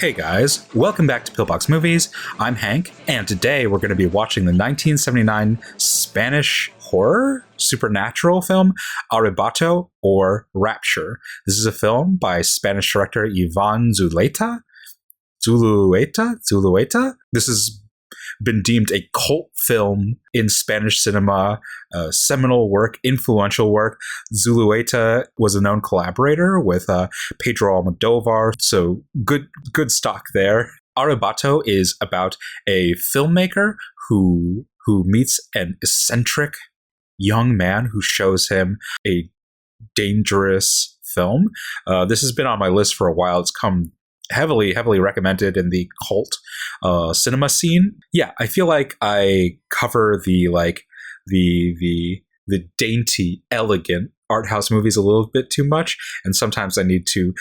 Hey guys, welcome back to Pillbox Movies. I'm Hank, and today we're going to be watching the 1979 Spanish horror supernatural film Arrebato or Rapture. This is a film by Spanish director Iván Zulueta. This has been deemed a cult film in Spanish cinema, seminal work, influential work. Zulueta was a known collaborator with Pedro Almodovar, so good stock there. Arrebato is about a filmmaker who meets an eccentric young man who shows him a dangerous film. This has been on my list for a while. It's come heavily recommended in the cult cinema scene. Yeah, I feel like I cover the dainty, elegant art house movies a little bit too much, and sometimes I need to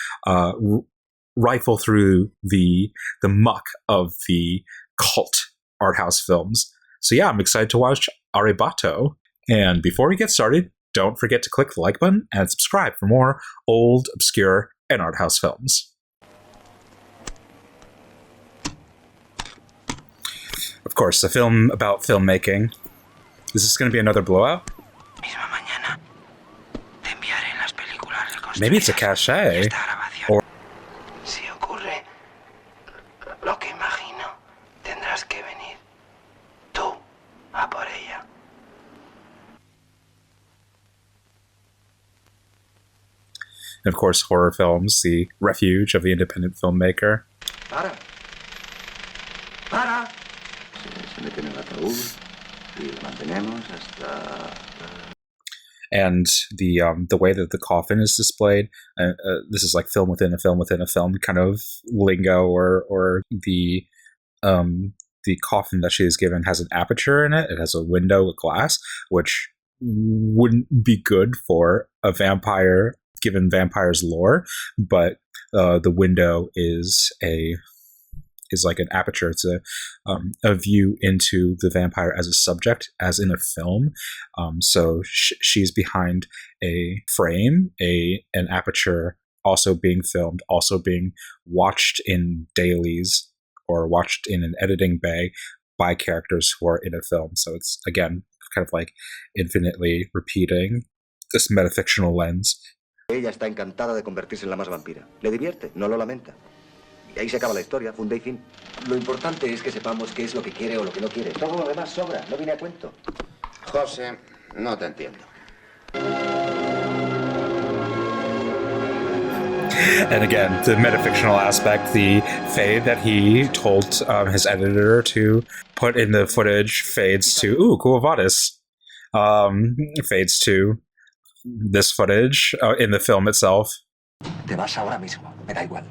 rifle through the muck of the cult art house films. So yeah, I'm excited to watch Arrebato. And before we get started, don't forget to click the like button and subscribe for more old, obscure, and art house films. Of course, a film about filmmaking. Is this going to be another blowout? Maybe it's a cachet. Or and of course, horror films, the refuge of the independent filmmaker. Para. And the way that the coffin is displayed, this is like film within a film within a film kind of lingo, or the coffin that she is given has an aperture in it. It has a window with glass, which wouldn't be good for a vampire given vampire's lore, but the window is like an aperture. It's a view into the vampire as a subject, as in a film. So she's behind a frame, an aperture, also being filmed, also being watched in dailies or watched in an editing bay by characters who are in a film. So it's, again, kind of like infinitely repeating this metafictional lens. Ella está encantada de convertirse en la más vampira. Le divierte, no lo lamenta. Y ahí se acaba la historia, punto y fin. Lo importante es que sepamos qué es lo que quiere o lo que no quiere. Todo lo demás sobra, no viene a cuento. José, no te entiendo. And again, the metafictional aspect, the fade that he told his editor to put in the footage fades to, Quo Vadis, fades to this footage in the film itself. Te vas ahora mismo, me da igual.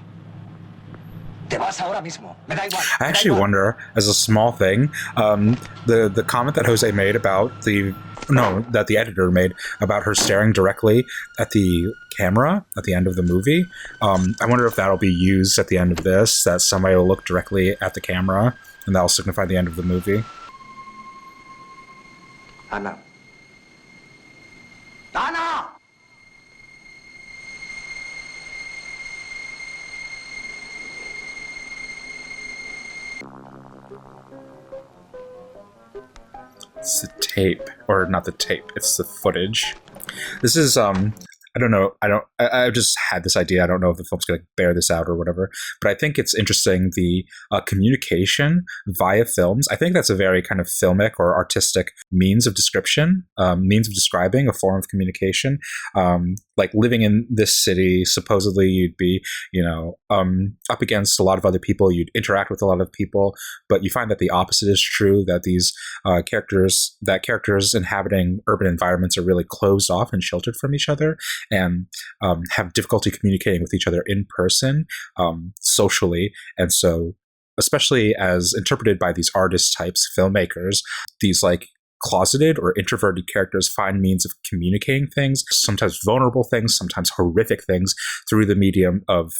I actually wonder, as a small thing, the comment that José made about that the editor made about her staring directly at the camera at the end of the movie. I wonder if that'll be used at the end of this, that somebody will look directly at the camera, and that'll signify the end of the movie. Ana. It's the tape, or not the tape, it's the footage. This is, I don't know, I just had this idea, I don't know if the film's going to bear this out or whatever, but I think it's interesting, the communication via films. I think that's a very kind of filmic or artistic means of description, means of describing a form of communication. Like living in this city, supposedly you'd be, up against a lot of other people, you'd interact with a lot of people, but you find that the opposite is true, that these characters inhabiting urban environments are really closed off and sheltered from each other, and have difficulty communicating with each other in person, socially. And so, especially as interpreted by these artist types, filmmakers, these like closeted or introverted characters find means of communicating things, sometimes vulnerable things, sometimes horrific things, through the medium of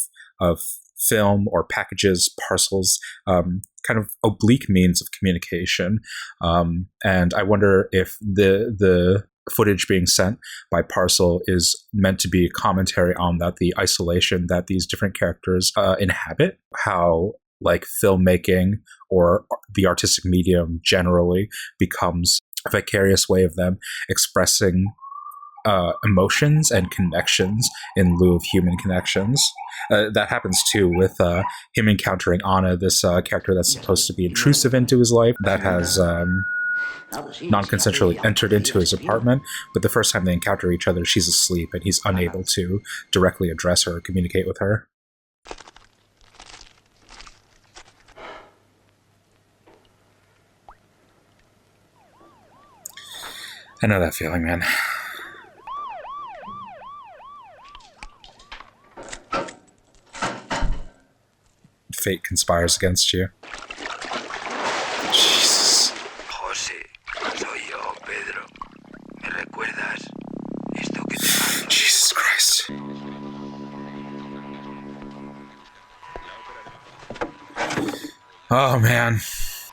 film or packages, parcels, kind of oblique means of communication. And I wonder if the footage being sent by parcel is meant to be a commentary on that, the isolation that these different characters inhabit, how like filmmaking or the artistic medium generally becomes a vicarious way of them expressing emotions and connections in lieu of human connections. That happens too with him encountering Anna, this character that's supposed to be intrusive into his life, that has non-consensually entered into his apartment, but the first time they encounter each other, she's asleep and he's unable to directly address her or communicate with her. I know that feeling, man. Fate conspires against you. Jesus. José, soy yo, Pedro. ¿Me recuerdas? Esto que te mando. Jesus Christ. Oh, man.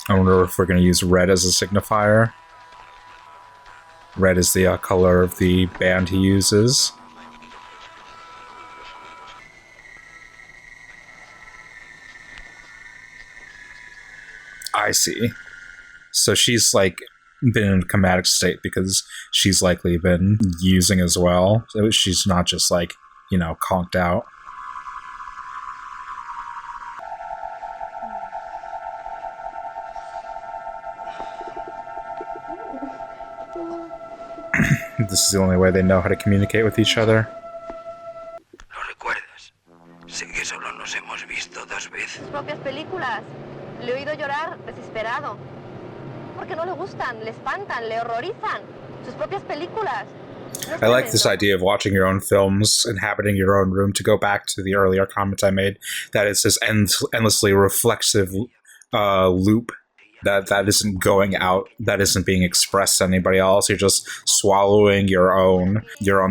I wonder if we're going to use red as a signifier. Red is the color of the band he uses. I see. So she's like been in a chromatic state because she's likely been using as well. So she's not just like, you know, conked out. This is the only way they know how to communicate with each other. ¿Lo recuerdas? Sé que solo nos hemos visto 2 veces. Sus propias películas. Le he oído llorar desesperado. Porque no le gustan, le espantan, le horrorizan. Sus propias películas. I like this idea of watching your own films, inhabiting your own room. To go back to the earlier comments I made, that it's this endlessly reflexive loop that isn't going out, that isn't being expressed to anybody else. You're just swallowing your own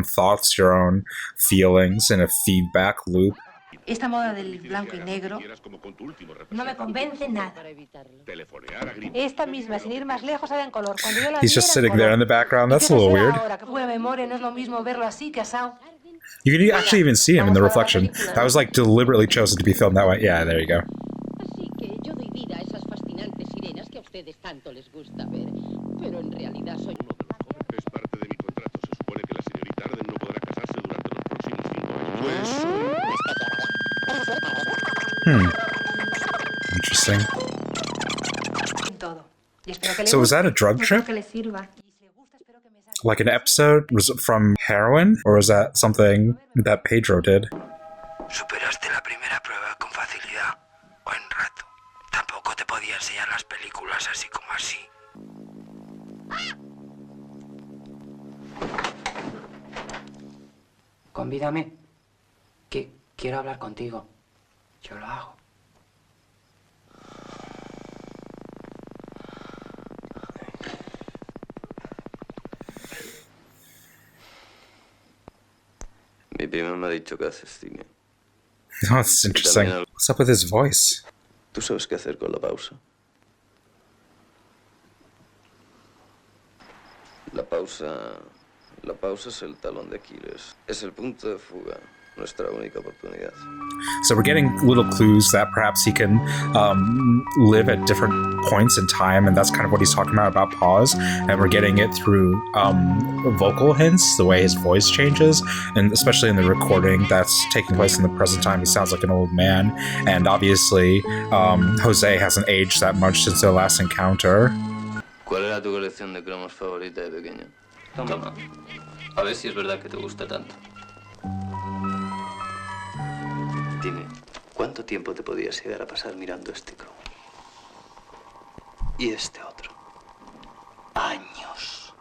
thoughts, your own feelings in a feedback loop. Esta moda del blanco y negro no me convence nada. Esta misma, sin ir más lejos, era en color. Cuando yo la He's just sitting there in the background. That's a little weird. Ahora, que buena memoria, no es lo mismo verlo así que asado. You can actually even see him in the reflection. That was like deliberately chosen to be filmed that way. Yeah, there you go. Así que yo doy vida a esas fascinantes sirenas que a ustedes tanto les gusta ver, pero en realidad soy uno de los jóvenes. Es parte de mi contrato. Se supone que la señorita Arden no podrá casarse durante los próximos 5 años. Interesting. Todo. So was that a drug trip? Like an episode? Was it from heroin? Or was that something that Pedro did? Superaste la primera prueba con facilidad. Buen rato. Tampoco te podía enseñar las películas así como así. Convídame, que quiero hablar contigo. Yo lo hago. Mi prima me ha dicho que haces cine. Oh, that's interesting. What's up with his voice? ¿Tú sabes qué hacer con la pausa? La pausa es el talón de Aquiles. Es el punto de fuga. Nuestra única oportunidad. So we're getting little clues that perhaps he can live at different points in time, and that's kind of what he's talking about pause. And we're getting it through vocal hints, the way his voice changes, and especially in the recording that's taking place in the present time, he sounds like an old man. And obviously, Jose hasn't aged that much since their last encounter. ¿Cuál era tu colección de cromos favorita de pequeño? Toma. A ver si es verdad que te gusta tanto. Dime, ¿cuánto tiempo te podías llegar a pasar mirando este cromo? Y este otro. Años.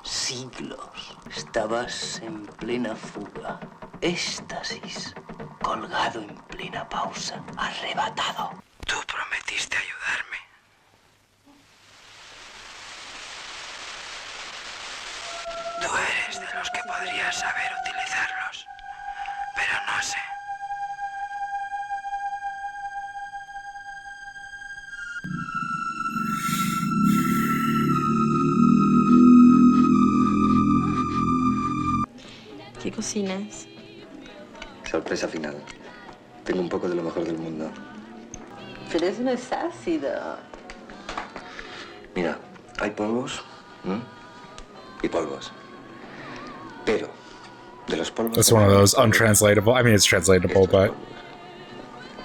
Siglos. Estabas en plena fuga. Éxtasis. Colgado en plena pausa. Arrebatado. Tú prometiste ayudarme. Tú eres de los que podrías saber utilizarlos, pero no sé. cocinas? Sorpresa final. Tengo un poco de lo mejor del mundo. Pero eso no es ácido. Mira, hay polvos y polvos. Pero de los polvos... It's one of those untranslatable. I mean, it's translatable, but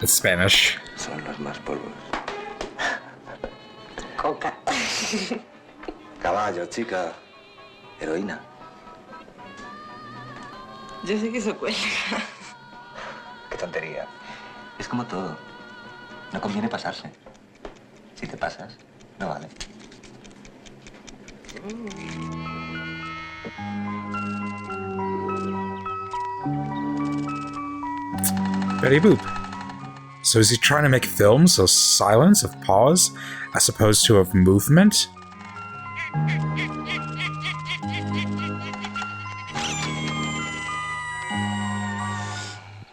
it's Spanish. Son los más polvos. Coca. Caballo, chica. Heroína. Yo sé que eso cuelga. Qué tontería. Es como todo. No conviene pasarse. Si te pasas, no vale. Betty Boop. So is he trying to make films of silence, of pause, as opposed to of movement?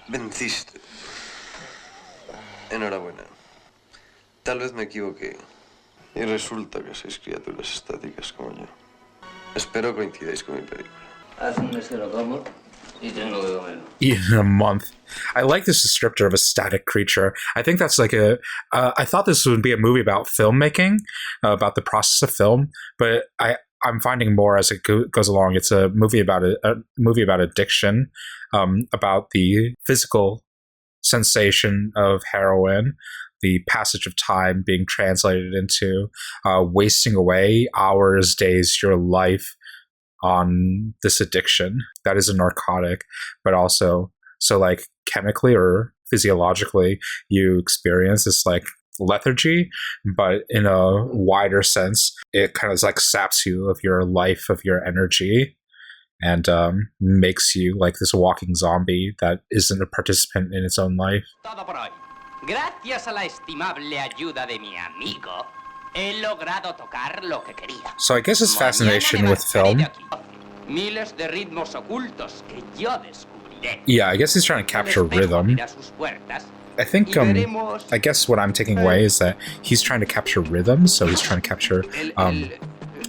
Venciste. Enhorabuena. Tal vez me equivoqué. Y resulta que sois criaturas estáticas como yo. Espero coincidáis con mi película. Hace un mes que lo como y tengo que comerlo. Eat in a month. I like this descriptor of a static creature. I think that's like a... I thought this would be a movie about filmmaking, about the process of film, but I'm finding more as it goes along. It's a movie about a movie about addiction, about the physical sensation of heroin, the passage of time being translated into wasting away hours, days, your life on this addiction that is a narcotic, but also so like chemically or physiologically you experience this like lethargy, but in a wider sense it kind of like saps you of your life, of your energy, and makes you like this walking zombie that isn't a participant in its own life. Todo por hoy. Gracias a la estimable ayuda de mi amigo, he logrado tocar lo que quería. So I guess his fascination with film. Miles de ritmos ocultos que yo descubriré. Yeah, I guess he's trying to capture rhythm. I think I guess what I'm taking away is that he's trying to capture rhythm, so he's trying to capture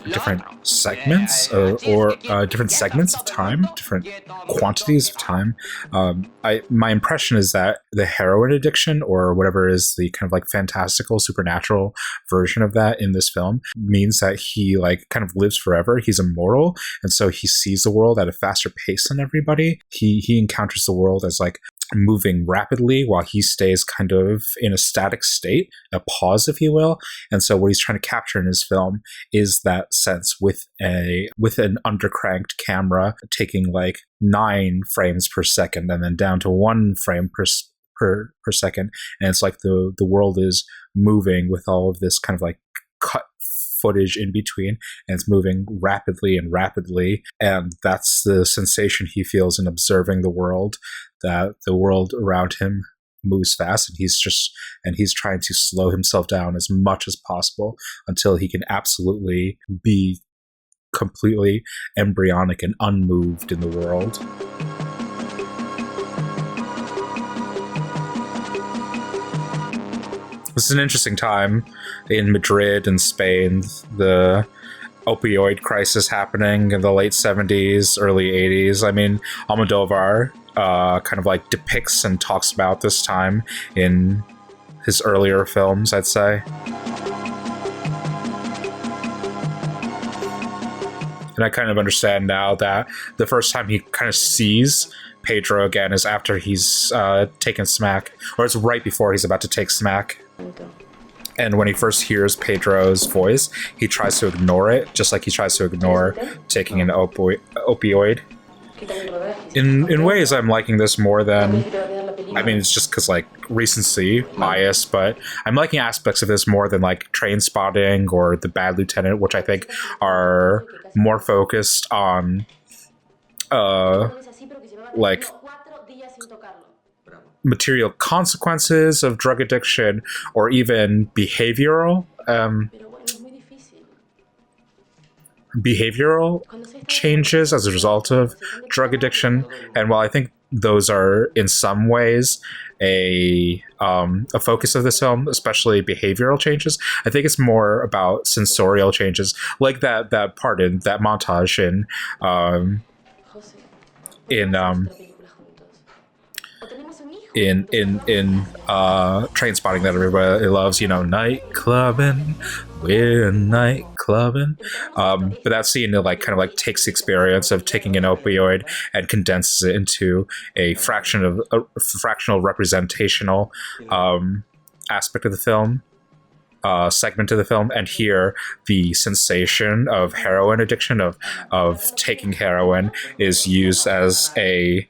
different segments or different segments of time, different quantities of time. My impression is that the heroin addiction, or whatever is the kind of like fantastical supernatural version of that in this film, means that he like kind of lives forever. He's immortal, and so he sees the world at a faster pace than everybody. He encounters the world as like moving rapidly while he stays kind of in a static state, a pause, if you will. And so what he's trying to capture in his film is that sense with an undercranked camera taking like 9 frames per second and then down to 1 frame per second. And it's like the world is moving with all of this kind of like cut footage in between, and it's moving rapidly, and that's the sensation he feels in observing the world, that the world around him moves fast, and he's trying to slow himself down as much as possible until he can absolutely be completely embryonic and unmoved in the world. This is an interesting time in Madrid and Spain. The opioid crisis happening in the late 70s, early 80s. I mean, Almodovar kind of like depicts and talks about this time in his earlier films, I'd say. And I kind of understand now that the first time he kind of sees Pedro again is after he's taken smack, or it's right before he's about to take smack. And when he first hears Pedro's voice, he tries to ignore it, just like he tries to ignore taking an opioid. In ways, I'm liking this more than... I mean, it's just because, like, recency bias, but I'm liking aspects of this more than, like, Train Spotting or The Bad Lieutenant, which I think are more focused on, like, material consequences of drug addiction, or even behavioral changes as a result of drug addiction. And while I think those are in some ways a focus of this film, especially behavioral changes, I think it's more about sensorial changes, like that part in that montage in Train Spotting that everybody loves, night clubbing, we're night clubbing. But that scene like kind of like takes the experience of taking an opioid and condenses it into a fractional representational aspect of the film. Segment of the film, and here the sensation of heroin addiction, of taking heroin, is used as a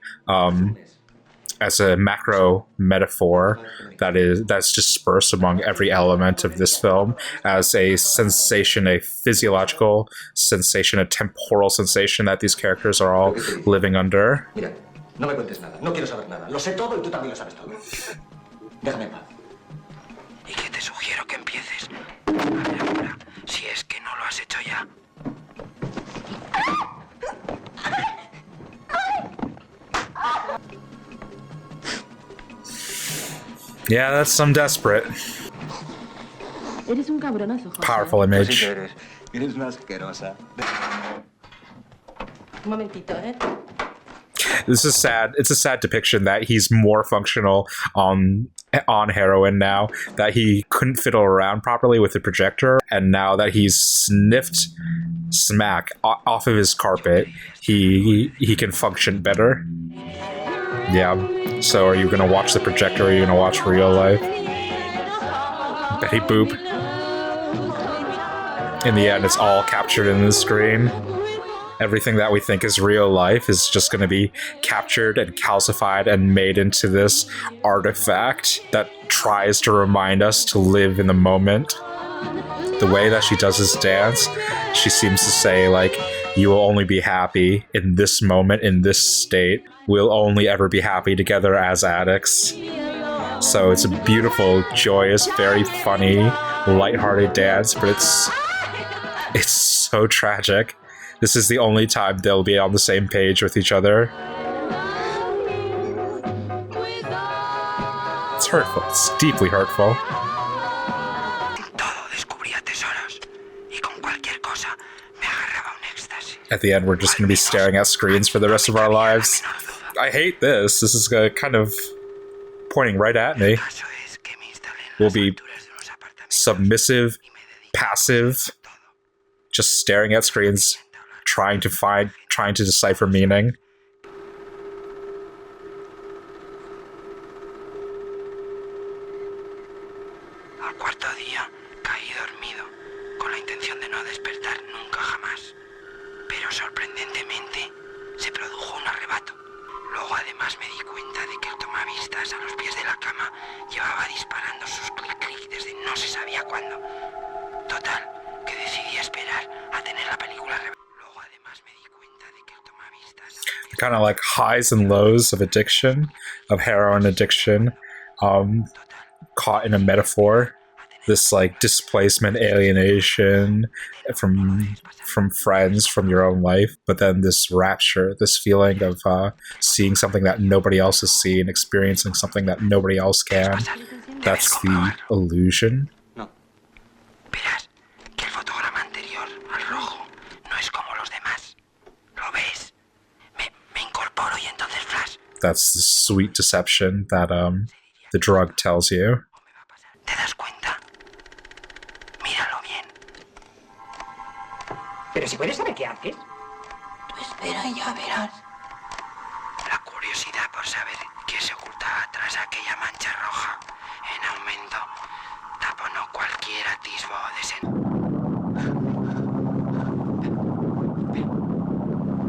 macro metaphor that's dispersed among every element of this film, as a sensation, a physiological sensation, a temporal sensation that these characters are all living under. Mira, no me cuentes nada, no quiero saber nada. Lo sé todo y tú también lo sabes todo. Déjame en paz. Y que te sugiero que empieces a ver ahora, si es que no lo has hecho ya. Yeah, that's some desperate. Eres un cabronazo, José. Powerful image. Sí que eres una asquerosa. Un momentito, ¿eh? This is sad. It's a sad depiction that he's more functional on heroin now, that he couldn't fiddle around properly with the projector, and now that he's sniffed smack off of his carpet, he can function better. Yeah. So are you gonna watch the projector, or are you gonna watch real life? Betty Boop. In the end, it's all captured in the screen. Everything that we think is real life is just going to be captured and calcified and made into this artifact that tries to remind us to live in the moment. The way that she does this dance, she seems to say, like, you will only be happy in this moment, in this state. We'll only ever be happy together as addicts. So it's a beautiful, joyous, very funny, lighthearted dance, but it's so tragic. This is the only time they'll be on the same page with each other. It's hurtful. It's deeply hurtful. At the end, we're just going to be staring at screens for the rest of our lives. I hate this. This is kind of pointing right at me. We'll be submissive, passive, just staring at screens, trying to decipher meaning. Al cuarto día caí dormido, con la intención de no despertar nunca jamás. Pero sorprendentemente se produjo un arrebato. Luego además me di cuenta de que el tomavistas a los pies de la cama llevaba disparando sus clic-clic desde no se sabía cuándo. Total, que decidí esperar a tener la película revelada. Kind of like highs and lows of addiction, of heroin addiction, caught in a metaphor. This like displacement, alienation from friends, from your own life, but then this rapture, this feeling of seeing something that nobody else has seen, experiencing something that nobody else can. That's the illusion. That's the sweet deception that the drug tells you. ¿Te das cuenta? Míralo bien. Pero si puedes saber qué haces. Tú espera y ya verás. La curiosidad por saber qué se ocultaba tras aquella mancha roja en aumento taponó cualquier atisbo de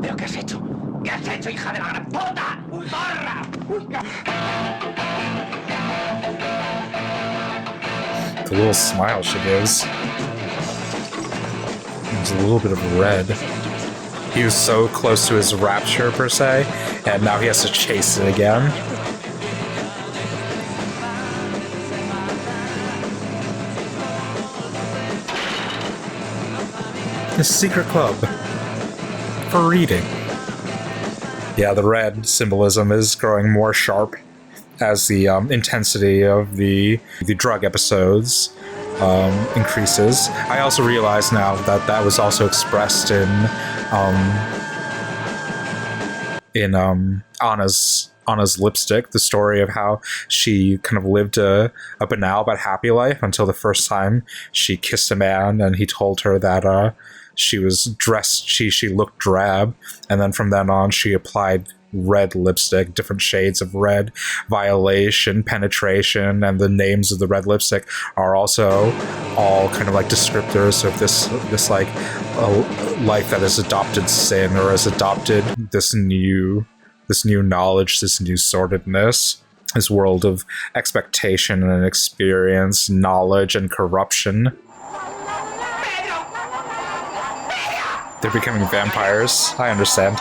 ¿Pero qué has hecho? ¿Qué has hecho, hija de la gran puta? ¡Zorra! The little smile she gives. There's a little bit of red. He was so close to his rapture, per se, and now he has to chase it again. A secret club for reading. Yeah, the red symbolism is growing more sharp as the intensity of the drug episodes increases. I also realize now that that was also expressed in in Anna's lipstick, the story of how she kind of lived a banal but happy life until the first time she kissed a man and he told her that she was dressed, she looked drab, and then from then on she applied red lipstick, different shades of red, violation, penetration, and the names of the red lipstick are also all kind of like descriptors of this like a life that has adopted sin or has adopted this new knowledge, this new sordidness, this world of expectation and experience, knowledge and corruption. They're becoming vampires. I understand.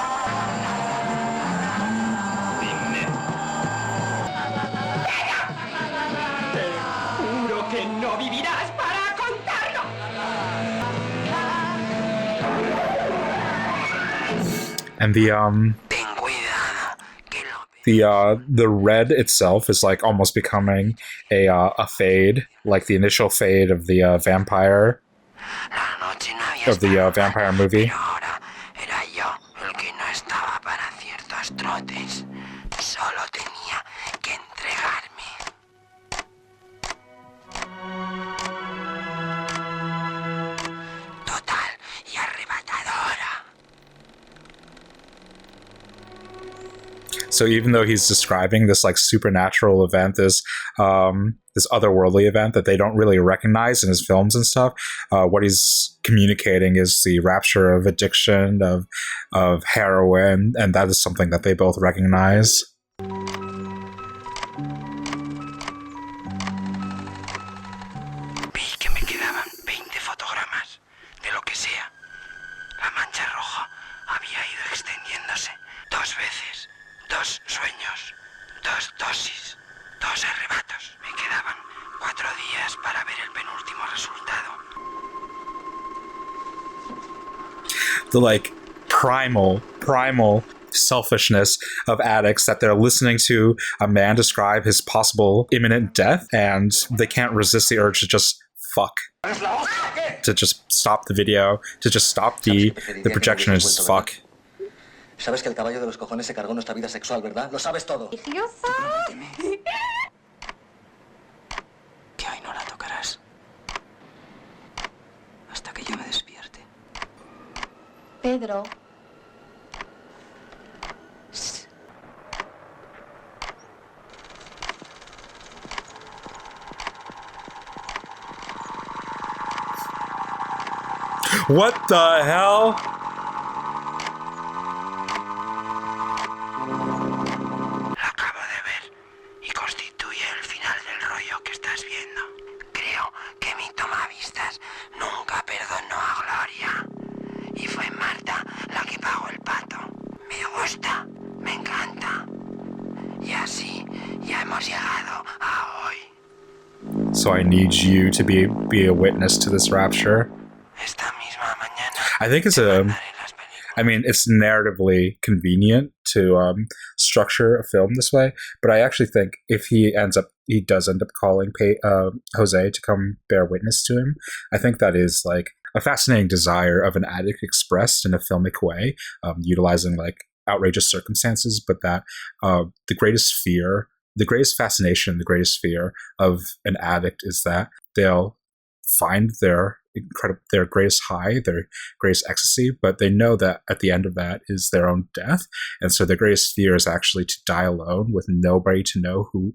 And the red itself is like almost becoming a fade, like the initial fade of the vampire movie. So even though he's describing this like supernatural event, this otherworldly event that they don't really recognize in his films and stuff, what he's communicating is the rapture of addiction, of heroin, and that is something that they both recognize. The like primal selfishness of addicts, that they're listening to a man describe his possible imminent death and they can't resist the urge to just fuck, to just stop the video, to just stop the projection and just fuck. Sabes que el caballo de los cojones se cargó nuestra vida sexual, ¿verdad? Lo sabes todo. Que hoy no la tocarás hasta que yo me despierte. Pedro. What the hell? Acabo de ver y constituye el final del rollo que estás viendo. Creo que mi tomavistas nunca perdonó a Gloria. Y fue Marta la que pagó el pato. Me gusta, me encanta. Y así ya hemos llegado a hoy. So I need you to be a witness to this rapture. I think it's it's narratively convenient to structure a film this way, but I actually think if he does end up calling Jose to come bear witness to him, I think that is like a fascinating desire of an addict expressed in a filmic way, utilizing like outrageous circumstances, but that the greatest fascination, the greatest fear of an addict is that they'll find their greatest high, their greatest ecstasy, but they know that at the end of that is their own death, and so their greatest fear is actually to die alone with nobody to know who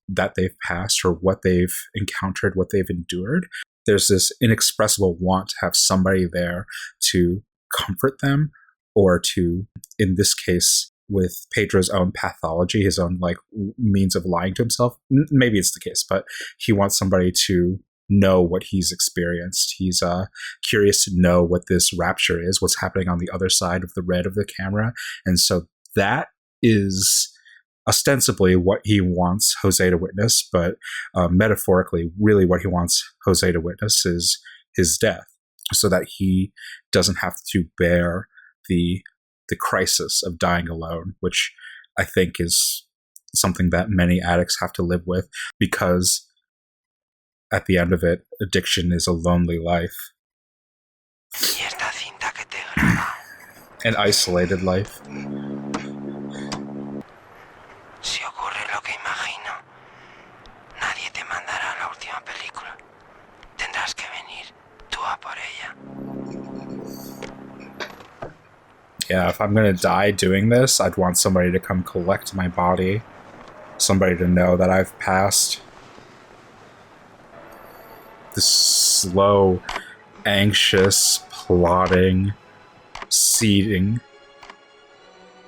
that they've passed or what they've encountered, what they've endured. There's this inexpressible want to have somebody there to comfort them, or to, in this case, with Pedro's own pathology, his own like means of lying to himself. Maybe it's the case, but he wants somebody to know what he's experienced. He's curious to know what this rapture is, what's happening on the other side of the red of the camera. And so that is ostensibly what he wants Jose to witness, but metaphorically, really what he wants Jose to witness is his death, so that he doesn't have to bear the crisis of dying alone, which I think is something that many addicts have to live with, because at the end of it, addiction is a lonely life. An isolated life. Yeah, if I'm gonna die doing this, I'd want somebody to come collect my body. Somebody to know that I've passed. This slow, anxious, plodding, seeding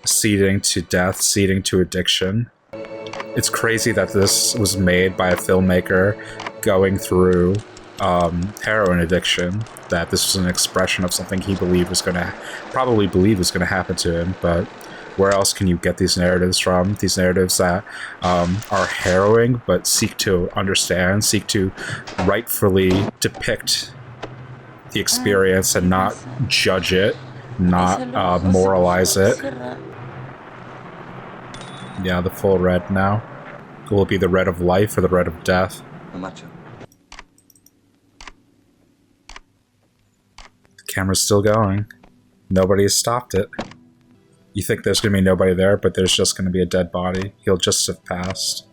to death, seeding to addiction. It's crazy that this was made by a filmmaker going through heroin addiction, that this was an expression of something he believed was going to happen to him. But where else can you get these narratives from? These narratives that are harrowing, but seek to understand, seek to rightfully depict the experience and not judge it, not moralize it. Yeah, the full red now. Will it be the red of life or the red of death? The camera's still going. Nobody has stopped it. You think there's going to be nobody there, but there's just going to be a dead body. He'll just have passed.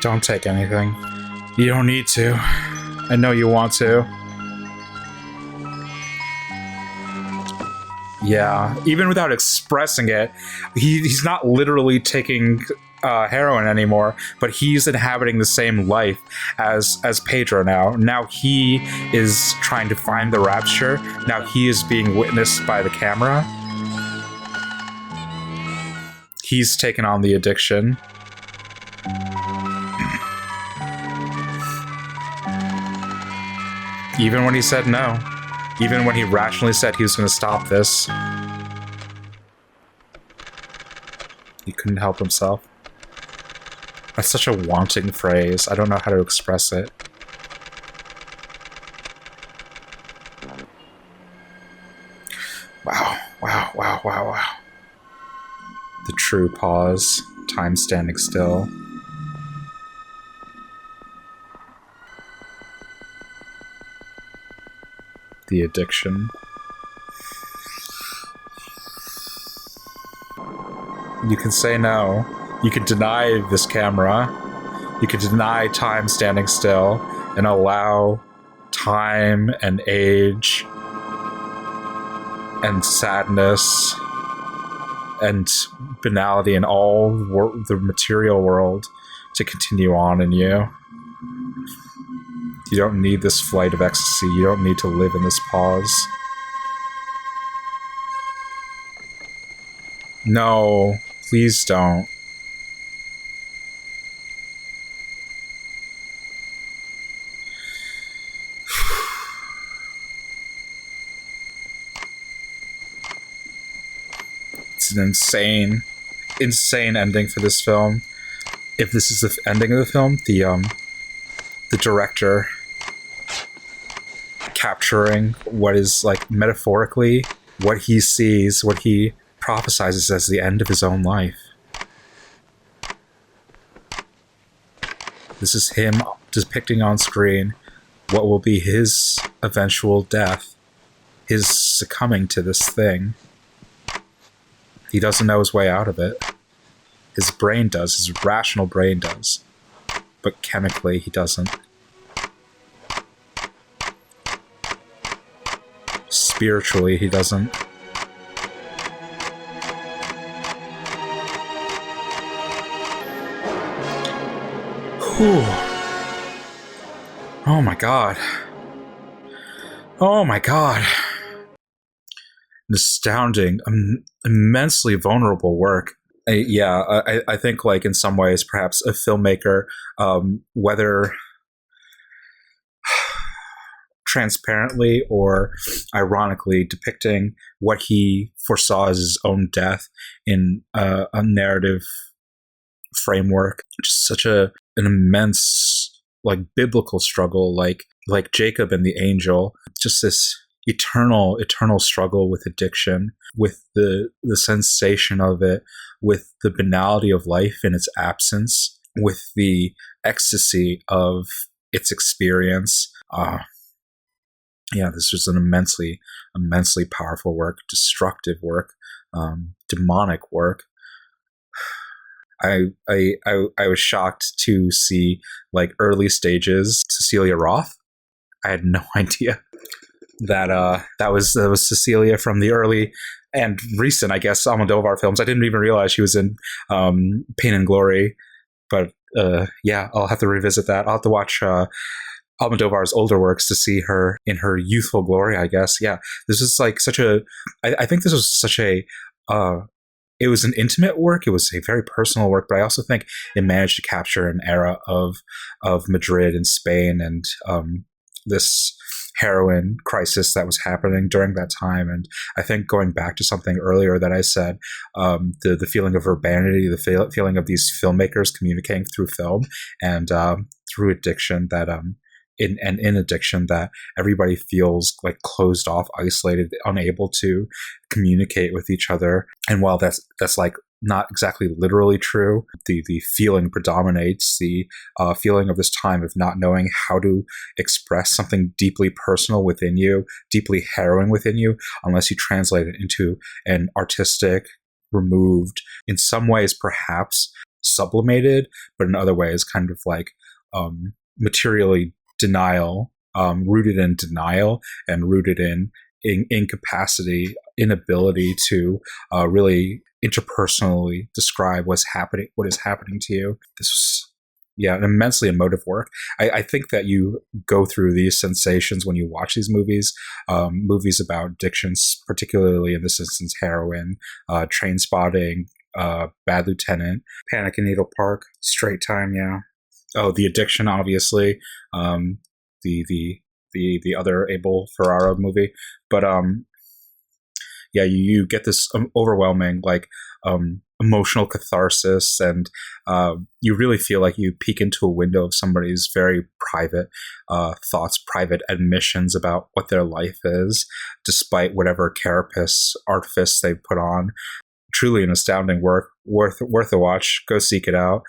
Don't take anything. You don't need to. I know you want to. Yeah, even without expressing it, he's not literally taking heroin anymore, but he's inhabiting the same life as Pedro now. Now he is trying to find the rapture. Now he is being witnessed by the camera. He's taken on the addiction. Even when he said no. Even when he rationally said he was going to stop this. He couldn't help himself. That's such a wanting phrase. I don't know how to express it. Wow, wow, wow, wow, wow. The true pause. Time standing still. The addiction. You can say no. You can deny this camera. You can deny time standing still and allow time and age and sadness and banality and all the material world to continue on in you. You don't need this flight of ecstasy. You don't need to live in this pause. No, please don't. It's an insane ending for this film. If this is the ending of the film, the director capturing what is, like, metaphorically what he sees, what he prophesizes as the end of his own life. This is him depicting on screen what will be his eventual death, his succumbing to this thing. He doesn't know his way out of it. His brain does, his rational brain does, but chemically he doesn't. Spiritually, he doesn't. Whew. Oh my god. Oh my god. An astounding, immensely vulnerable work. I think, like, in some ways, perhaps a filmmaker, whether transparently or ironically depicting what he foresaw as his own death in a narrative framework. Just such an immense, like, biblical struggle, like Jacob and the angel. Just this eternal struggle with addiction, with the sensation of it, with the banality of life in its absence, with the ecstasy of its experience. This was an immensely powerful work, destructive work, demonic work. I was shocked to see like early stages Cecilia Roth. I had no idea that was Cecilia from the early and recent, I guess, Almodovar films. I didn't even realize she was in Pain and Glory, but yeah, I'll have to revisit that. I'll have to watch Almodovar's older works to see her in her youthful glory, I guess. Yeah, this is like such a. I think this was such a. It was an intimate work. It was a very personal work, but I also think it managed to capture an era of Madrid and Spain and this heroin crisis that was happening during that time. And I think going back to something earlier that I said, the feeling of urbanity, the feeling of these filmmakers communicating through film and through addiction that in addiction that everybody feels like closed off, isolated, unable to communicate with each other. And while that's like not exactly literally true, the feeling predominates, the feeling of this time of not knowing how to express something deeply personal within you, deeply harrowing within you, unless you translate it into an artistic, removed, in some ways perhaps sublimated, but in other ways kind of like materially denial, rooted in denial and rooted in incapacity, inability to really interpersonally describe what is happening to you. This was, yeah, an immensely emotive work. I think that you go through these sensations when you watch these movies, movies about addictions, particularly in this instance, heroin, Train Spotting, Bad Lieutenant, Panic in Needle Park, Straight Time, yeah. Oh, The Addiction, obviously, the other Abel Ferrara movie, but yeah, you get this overwhelming like emotional catharsis, and you really feel like you peek into a window of somebody's very private thoughts, private admissions about what their life is, despite whatever carapace, artifice they put on. Truly an astounding work, worth a watch. Go seek it out.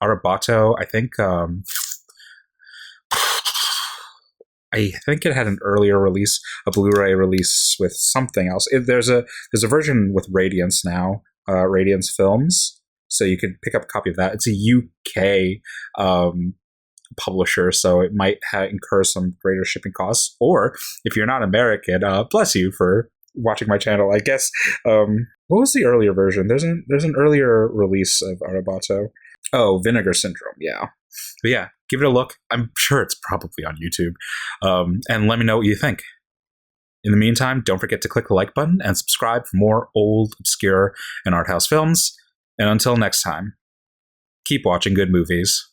Arrebato, I think it had an earlier release, a Blu-ray release with something else. There's a version with Radiance now, Radiance Films, so you could pick up a copy of that. It's a UK publisher, so it might incur some greater shipping costs. Or if you're not American, bless you for watching my channel, I guess. What was the earlier version? There's an earlier release of Arrebato. Oh, Vinegar Syndrome, yeah. But yeah, give it a look. I'm sure it's probably on YouTube. And let me know what you think. In the meantime, don't forget to click the like button and subscribe for more old, obscure, and art house films. And until next time, keep watching good movies.